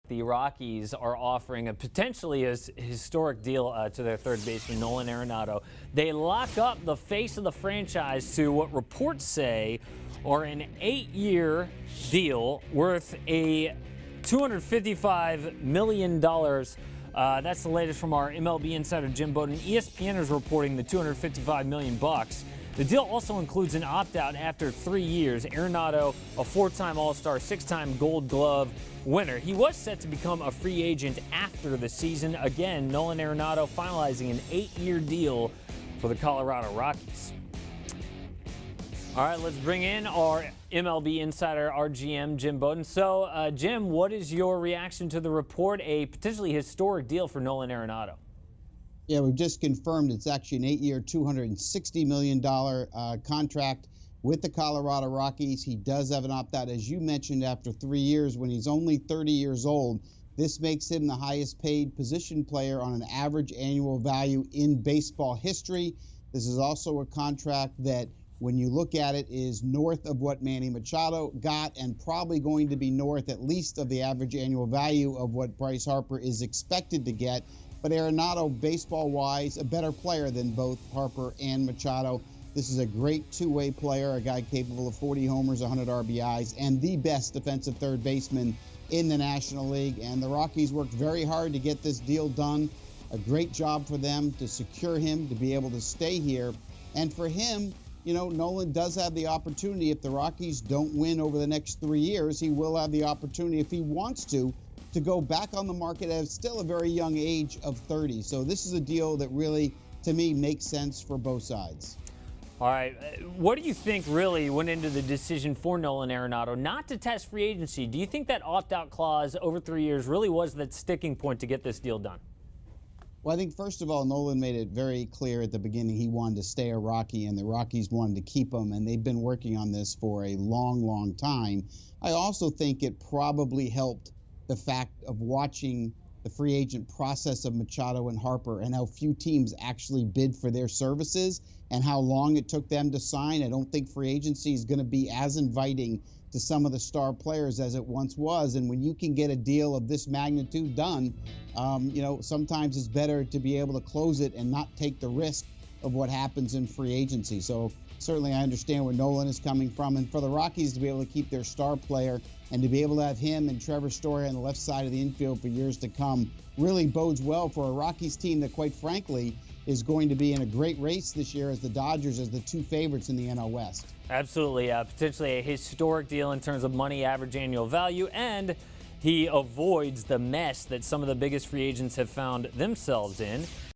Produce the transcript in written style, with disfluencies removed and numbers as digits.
The Rockies are offering a potentially historic deal to their third baseman, Nolan Arenado. They lock up the face of the franchise to what reports say are an 8-year deal worth a $255 million. That's the latest from our MLB insider, Jim Bowden. ESPN is reporting the $255 million bucks. The deal also includes an opt-out after 3 years. Arenado, a 4-time All-Star, 6-time Gold Glove winner. He was set to become a free agent after the season. Again, Nolan Arenado finalizing an 8-year deal for the Colorado Rockies. All right, let's bring in our MLB insider, our GM, Jim Bowden. So, Jim, what is your reaction to the report, a potentially historic deal for Nolan Arenado? Yeah, we've just confirmed it's actually an 8-year, $260 million contract with the Colorado Rockies. He does have an opt-out, as you mentioned, after 3 years when he's only 30 years old. This makes him the highest paid position player on an average annual value in baseball history. This is also a contract that, when you look at it, is north of what Manny Machado got and probably going to be north at least of the average annual value of what Bryce Harper is expected to get. But Arenado, baseball-wise, a better player than both Harper and Machado. This is a great two-way player, a guy capable of 40 homers, 100 RBIs, and the best defensive third baseman in the National League. And the Rockies worked very hard to get this deal done. A great job for them to secure him, to be able to stay here. And for him, you know, Nolan does have the opportunity. If the Rockies don't win over the next 3 years, he will have the opportunity, if he wants to go back on the market at still a very young age of 30. So this is a deal that really, to me, makes sense for both sides. All right. What do you think really went into the decision for Nolan Arenado not to test free agency? Do you think that opt-out clause over 3 years really was that sticking point to get this deal done? Well, I think, first of all, Nolan made it very clear at the beginning he wanted to stay a Rocky, and the Rockies wanted to keep him, and they've been working on this for a long, long time. I also think it probably helped the fact of watching the free agent process of Machado and Harper and how few teams actually bid for their services and how long it took them to sign. I don't think free agency is going to be as inviting to some of the star players as it once was. And when you can get a deal of this magnitude done, you know, sometimes it's better to be able to close it and not take the risk of what happens in free agency. So certainly I understand where Nolan is coming from. And for the Rockies to be able to keep their star player and to be able to have him and Trevor Story on the left side of the infield for years to come really bodes well for a Rockies team that, quite frankly, is going to be in a great race this year as the Dodgers as the two favorites in the NL West. Absolutely. Potentially a historic deal in terms of money, average annual value, and he avoids the mess that some of the biggest free agents have found themselves in.